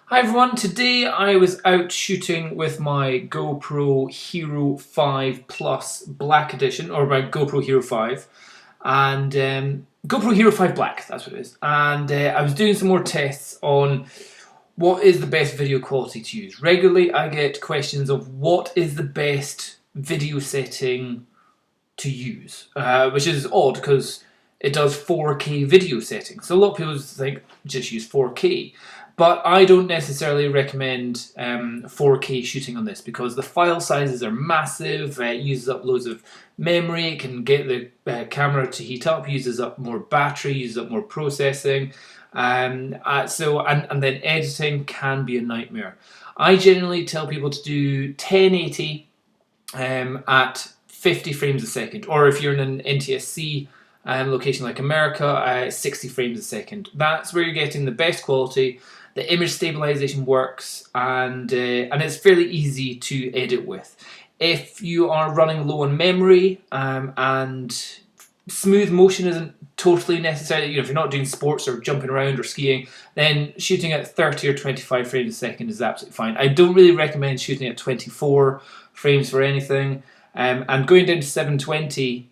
Hi everyone, today I was out shooting with my GoPro Hero 5 Plus Black Edition, or my GoPro Hero 5, and GoPro Hero 5 Black, that's what it is. And I was doing some more tests on what is the best video quality to use. Regularly I get questions of what is the best video setting to use, which is odd because it does 4K video settings. So a lot of people think just use 4K. But I don't necessarily recommend 4K shooting on this because the file sizes are massive, it uses up loads of memory, it can get the camera to heat up, uses up more battery, uses up more processing, and then editing can be a nightmare. I generally tell people to do 1080 at 50 frames a second, or if you're in an NTSC location like America, 60 frames a second. That's where you're getting the best quality. The image stabilization works, and it's fairly easy to edit with. If you are running low on memory and smooth motion isn't totally necessary, if you're not doing sports or jumping around or skiing, then shooting at 30 or 25 frames a second is absolutely fine. I don't really recommend shooting at 24 frames for anything, and going down to 720,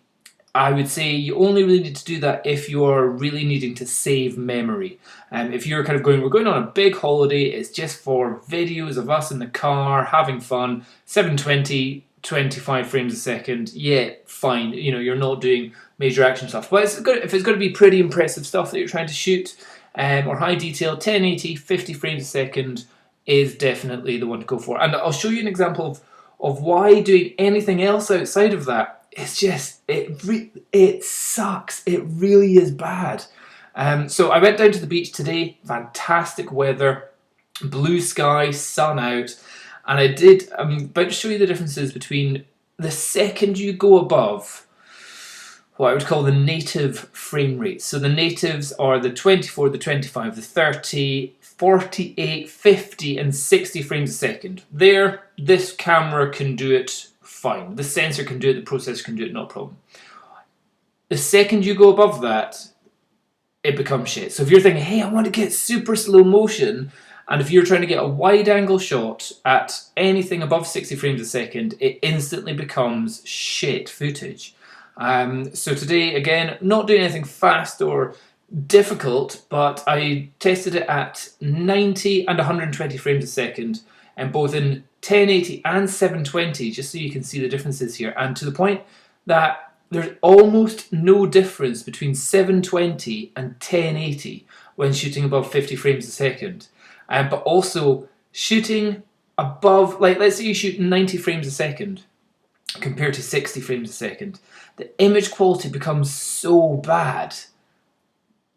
I would say you only really need to do that if you're really needing to save memory. If you're kind of we're going on a big holiday, it's just for videos of us in the car, having fun, 720, 25 frames a second, yeah, fine. You're not doing major action stuff. But if it's going to be pretty impressive stuff that you're trying to shoot, or high detail, 1080, 50 frames a second is definitely the one to go for. And I'll show you an example of why doing anything else outside of that, it's just, it sucks. It really is bad. So I went down to the beach today, fantastic weather, blue sky, sun out, and I'm about to show you the differences between the second you go above what I would call the native frame rates. So the natives are the 24, the 25, the 30, 48, 50, and 60 frames a second. This camera can do it fine. The sensor can do it, the processor can do it, no problem. The second you go above that, it becomes shit. So if you're thinking, hey, I want to get super slow motion, and if you're trying to get a wide angle shot at anything above 60 frames a second, it instantly becomes shit footage. So today, again, not doing anything fast or difficult, but I tested it at 90 and 120 frames a second, and both in 1080 and 720, just so you can see the differences here, and to the point that there's almost no difference between 720 and 1080 when shooting above 50 frames a second. But also shooting above, like let's say you shoot 90 frames a second compared to 60 frames a second, the image quality becomes so bad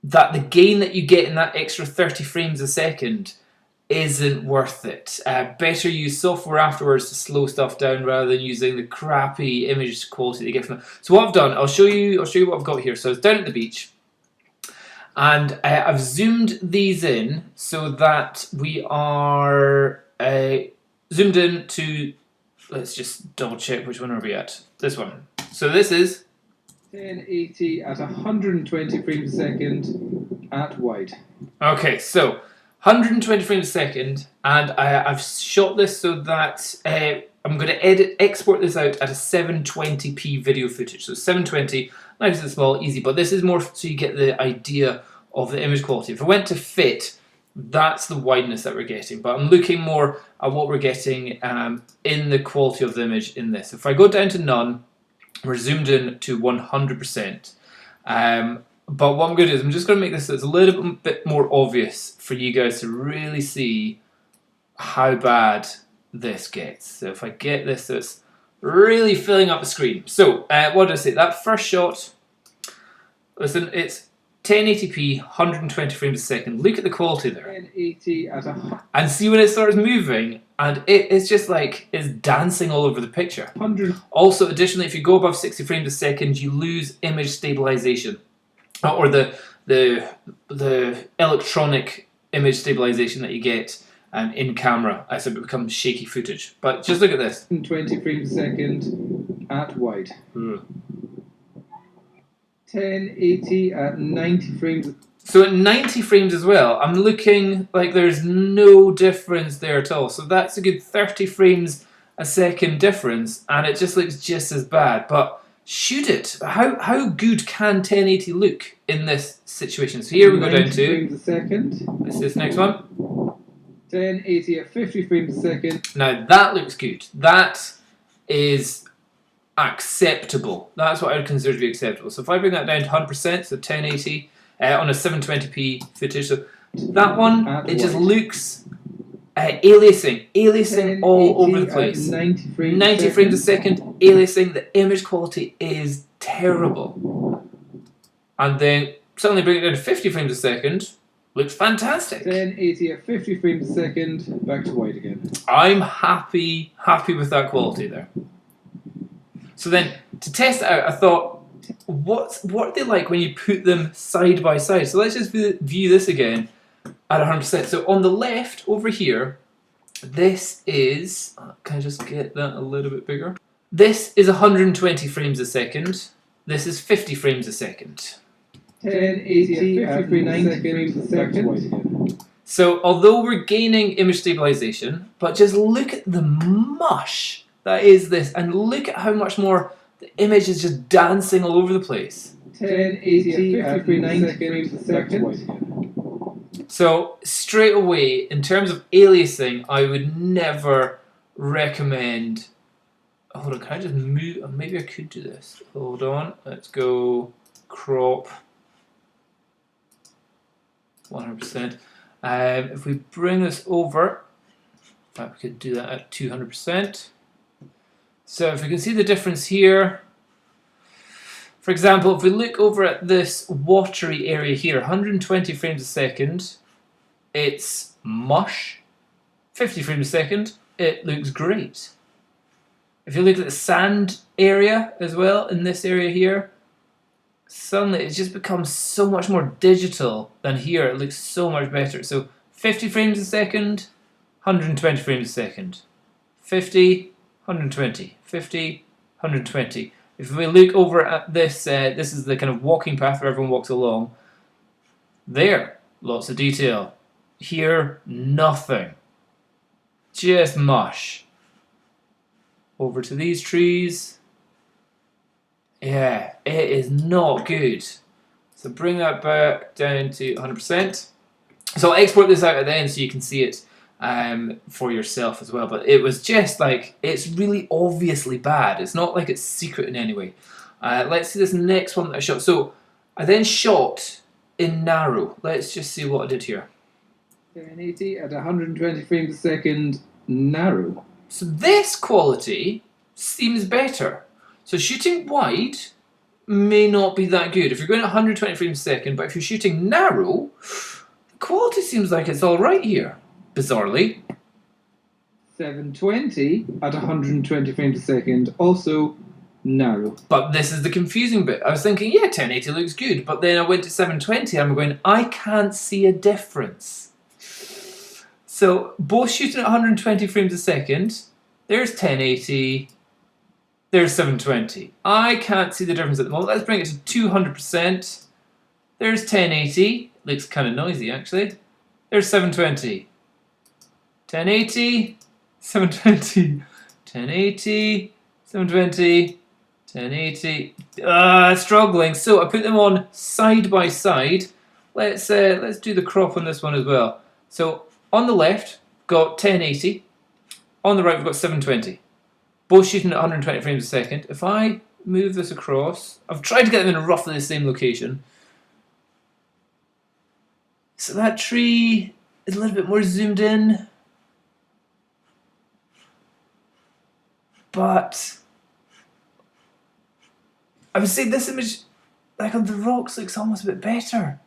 that the gain that you get in that extra 30 frames a second isn't worth it. Better use software afterwards to slow stuff down rather than using the crappy image quality that you get from it. So what I've done, I'll show you what I've got here. So it's down at the beach, and I've zoomed these in so that we are zoomed in to, let's just double check which one are we at. This one. So this is 1080 at 120 frames a second at wide. Okay, so 120 frames a second, and I've shot this so that I'm going to export this out at a 720p video footage. So 720, nice and small, easy, but this is more so you get the idea of the image quality. If I went to fit, that's the wideness that we're getting, but I'm looking more at what we're getting in the quality of the image in this. If I go down to none, we're zoomed in to 100%. But what I'm going to do is I'm just going to make this so it's a little bit more obvious for you guys to really see how bad this gets. So if I get this so it's really filling up the screen. So what did I say? That first shot, listen, it's 1080p, 120 frames a second. Look at the quality there. 1080 at a... And see when it starts moving, and it's just like it's dancing all over the picture. 100. Also, additionally, if you go above 60 frames a second, you lose image stabilization, or the electronic image stabilization that you get in camera, as it becomes shaky footage. But just look at this. 20 frames a second at wide. 1080 at 90 frames. So at 90 frames as well, I'm looking like there's no difference there at all. So that's a good 30 frames a second difference, and it just looks just as bad. But shoot it, how good can 1080 look in this situation? So here we go down to 90 frames a second. what's this next one? 1080 at 50 frames a second. Now that looks good. That is acceptable. That's what I would consider to be acceptable. So if I bring that down to 100%, so 1080 on a 720p footage, so that one, it just looks aliasing all over the place. 90 frames, 90 frames a second, aliasing. The image quality is terrible. And then suddenly bring it down to 50 frames a second, looks fantastic. 1080 at 50 frames a second, back to white again. I'm happy with that quality there. So then, to test it out, I thought, what are they like when you put them side by side? So let's just view this again at 100%. So on the left, over here, this is... Can I just get that a little bit bigger? This is 120 frames a second. This is 50 frames a second. 1080 at 90 frames a second. So although we're gaining image stabilization, but just look at the mush that is this, and look at how much more the image is just dancing all over the place. 1080 at 90 frames a second. So straight away, in terms of aliasing, I would never recommend... Hold on, can I just move? Maybe I could do this. Hold on, let's go crop 100%. If we bring this over, in fact, we could do that at 200%. So if we can see the difference here, for example, if we look over at this watery area here, 120 frames a second, it's mush. 50 frames a second, it looks great. If you look at the sand area as well, in this area here, suddenly it just becomes so much more digital than here. It looks so much better. So 50 frames a second, 120 frames a second. 50, 120, 50, 120. If we look over at this, this is the kind of walking path where everyone walks along. There, lots of detail. Here, nothing. Just mush. Over to these trees. Yeah, it is not good. So bring that back down to 100%. So I'll export this out at the end so you can see it for yourself as well. But it was just like, it's really obviously bad. It's not like it's secret in any way. Let's see this next one that I shot. So I then shot in narrow. Let's just see what I did here. 1080 at 120 frames a second, narrow. So this quality seems better. So shooting wide may not be that good. If you're going at 120 frames a second, but if you're shooting narrow, the quality seems like it's all right here, bizarrely. 720 at 120 frames a second, also narrow. But this is the confusing bit. I was thinking, yeah, 1080 looks good, but then I went to 720 and I'm going, I can't see a difference. So both shooting at 120 frames a second, there's 1080, there's 720. I can't see the difference at the moment. Let's bring it to 200%. There's 1080. Looks kind of noisy, actually. There's 720. 1080, 720. 1080, 720, 1080. Struggling. So I put them on side by side. Let's do the crop on this one as well. So on the left, got 1080. On the right, we've got 720. Both shooting at 120 frames a second. If I move this across, I've tried to get them in roughly the same location. So that tree is a little bit more zoomed in. But I would say this image, like on the rocks, looks almost a bit better.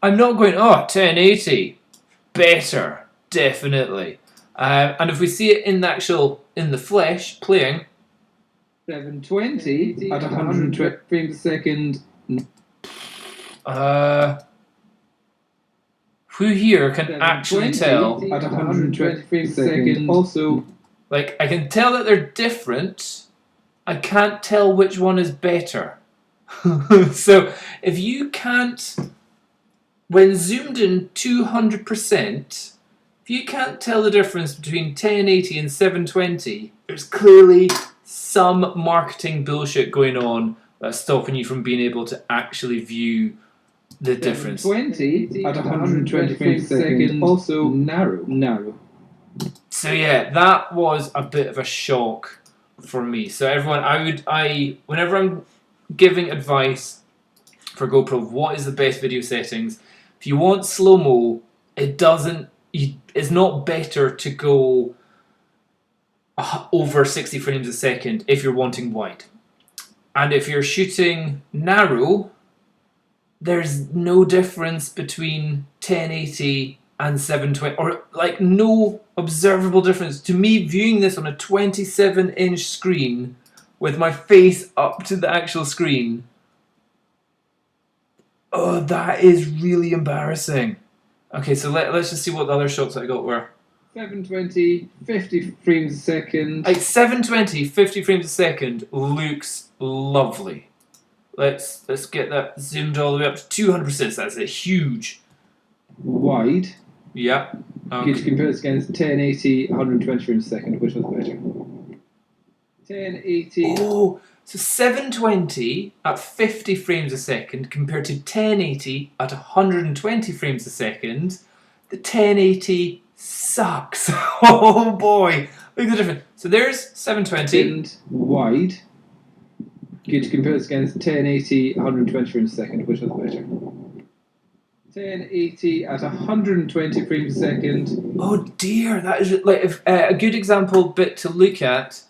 I'm not going, oh, 1080. Better, definitely. And if we see it in the flesh, playing... 720 at 120 frames a second. Who here can actually tell? At 120 frames a second, also... Like, I can tell that they're different. I can't tell which one is better. So, if you can't when zoomed in 200%, if you can't tell the difference between 1080 and 720, there's clearly some marketing bullshit going on that's stopping you from being able to actually view the difference. 20 at 120 frames per second, also narrow. So yeah, that was a bit of a shock for me. So everyone, whenever I'm giving advice for GoPro, what is the best video settings? If you want slow-mo, it's not better to go over 60 frames a second if you're wanting wide. And if you're shooting narrow, there's no difference between 1080 and 720, or like no observable difference. To me, viewing this on a 27-inch screen with my face up to the actual screen, oh, that is really embarrassing. Okay, so let's just see what the other shots I got were. 720, 50 frames a second. Like 720, 50 frames a second looks lovely. Let's get that zoomed all the way up to 200%. So that's a huge. Wide. Yeah. Okay. Good to compare this against 1080, 120 frames a second. Which one's better? 1080. Oh, so 720 at 50 frames a second compared to 1080 at 120 frames a second. The 1080 sucks. Oh boy, look at the difference. So there's 720. And wide. Good to compare this against 1080, 120 frames a second. Which one's better? 1080 at 120 frames a second. Oh dear, that is like a good example bit to look at.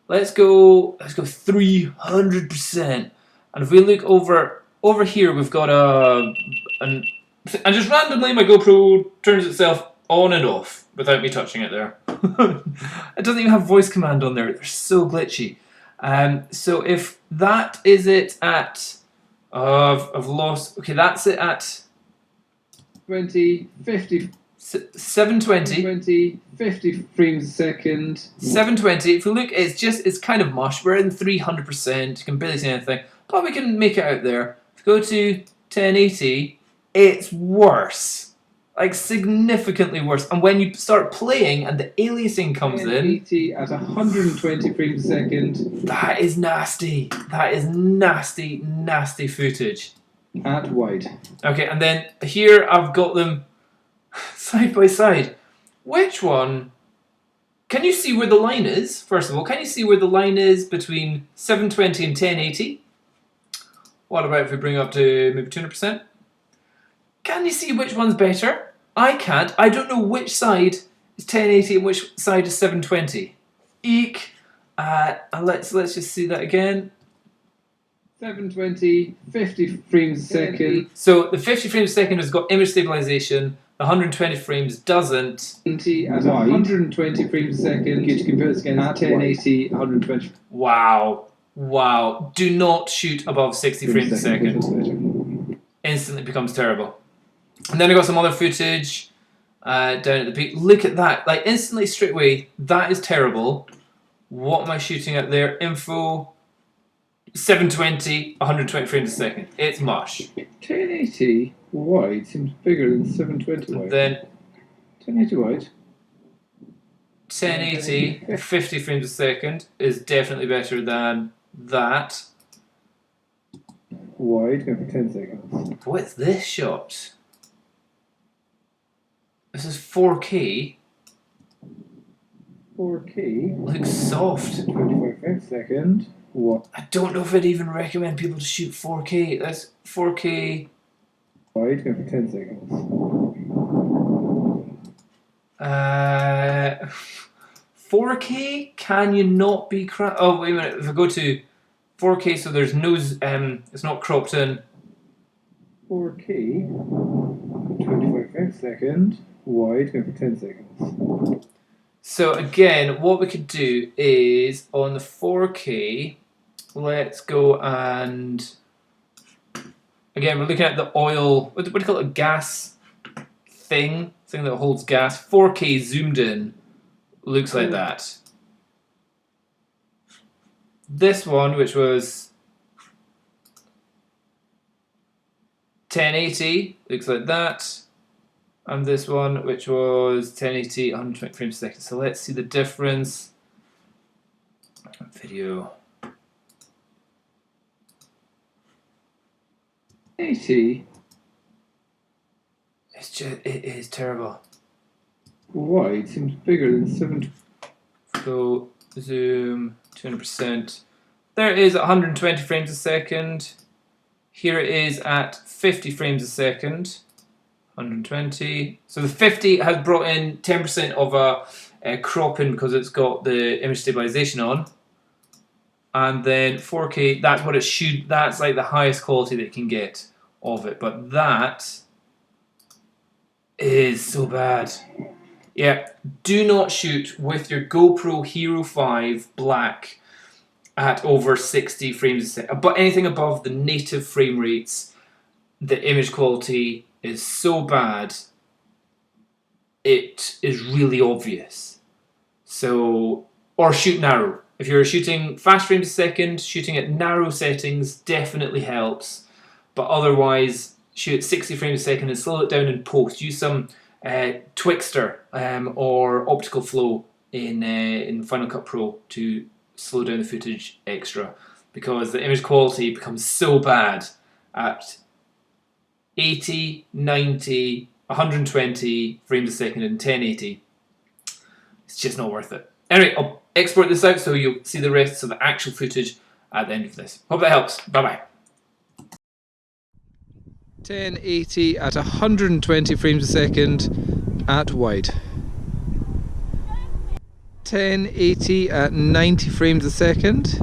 Let's go 300%. And if we look over here, we've got and just randomly my GoPro turns itself on and off without me touching it there. It doesn't even have voice command on there. They're so glitchy. So if that is it at I've lost. Okay, that's it at 20, 50. 720. 50 frames a second. 720. If we look, it's kind of mush. We're in 300%. You can barely see anything, but we can make it out there. If we go to 1080, it's worse, like significantly worse. And when you start playing and the aliasing comes 1080 at 120 frames a second. that is nasty. That is nasty, nasty footage. At wide. Okay, and then here I've got them side by side. Which one? Can you see where the line is? First of all, can you see where the line is between 720 and 1080? What about if we bring up to maybe 200%? Can you see which one's better? I can't. I don't know which side is 1080 and which side is 720. Eek. And let's just see that again. 720, 50 frames a second. So the 50 frames a second has got image stabilization. The 120 frames doesn't. 20 at 120 frames a second. Good to compare this against 1080, 120. Wow. Do not shoot above 60 frames a second. Instantly becomes terrible. And then I got some other footage down at the peak. Look at that. Like instantly straight away, that is terrible. What am I shooting at there? Info 720, 120 frames a second. It's mush. 1080 wide seems bigger than 720 wide. Then 1080 wide. 1080, 50 frames a second is definitely better than that. Wide, go for 10 seconds. What's this shot? This is 4K. 4K. Looks soft. 25 frames a second. What? I don't know if I'd even recommend people to shoot 4K. That's 4K. Wide, go for 10 seconds. 4K? Can you not be crap? Oh, wait a minute. If I go to 4K, so there's no, it's not cropped in. 4K. 25 frames a second. Wide, go for 10 seconds. So again, what we could do is on the 4K, let's go and again we're looking at the oil. What do you call it? A gas thing that holds gas. 4K zoomed in looks like that. This one, which was 1080, looks like that. And this one, which was 1080, 120 frames per second. So let's see the difference. Video. 80. It is terrible. Wide seems bigger than 7. Go zoom 200%. There it is at 120 frames a second. Here it is at 50 frames a second. 120. So the 50 has brought in 10% of a cropping because it's got the image stabilization on. And then 4K, that's what it should, that's like the highest quality that it can get of it. But that is so bad. Yeah, do not shoot with your GoPro Hero 5 Black at over 60 frames a second. But anything above the native frame rates, the image quality is so bad, it is really obvious. So, or shoot narrow. If you're shooting fast frames a second, shooting at narrow settings definitely helps. But otherwise, shoot at 60 frames a second and slow it down in post. Use some Twixtor or optical flow in Final Cut Pro to slow down the footage extra, because the image quality becomes so bad at 80, 90, 120 frames a second and 1080. It's just not worth it. Anyway, I'll export this out so you'll see the rest of the actual footage at the end of this. Hope that helps. Bye bye. 1080 at 120 frames a second at wide. 1080 at 90 frames a second.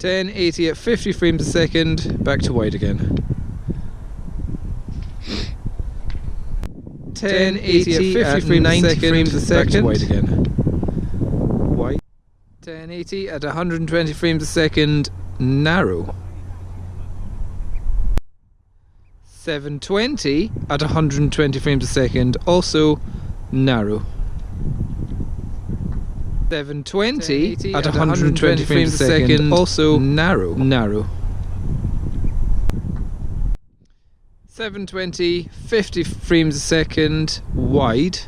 1080 at 50 frames a second, back to wide again. 1080 at 50 frames a second, back to wide again. Wide. 1080 at 120 frames a second, narrow. 720 at 120 frames a second, also narrow. 720 at 120 frames a second, also narrow. 720, 50 frames a second, wide.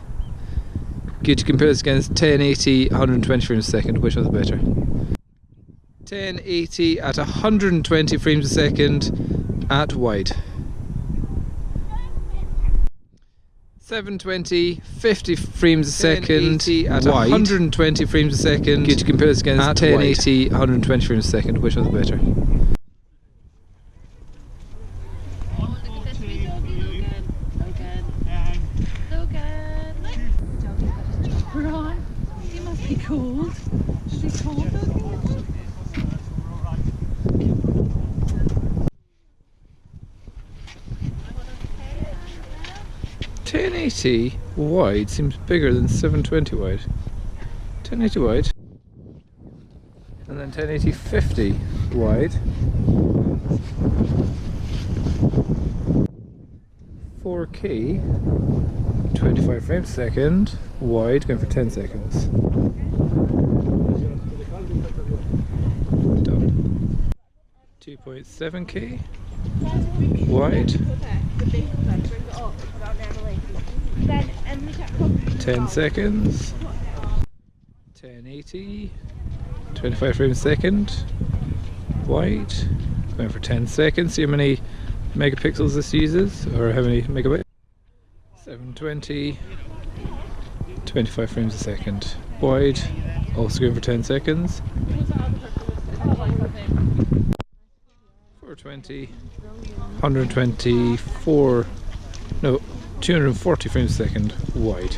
Good to compare this against 1080, 120 frames a second, which one's better? 1080 at 120 frames a second, at wide. 720, 50 frames a second, at wide. 120 frames a second. Good to compare this against 1080, 120 frames a second, which one's better? We're on. You must be cold. Should be cold, doggy. 1080 wide seems bigger than 720 wide. 1080 wide. And then 1080 50 wide. 4K 25 frames a second wide, going for 10 seconds. Done. 2.7K wide. 10 seconds. 1080. 25 frames a second. Wide. Going for 10 seconds. See how many megapixels this uses, or how many megabytes? 720. 25 frames a second. Wide. Also going for 10 seconds. 420. 124. No. 240 frames a second wide.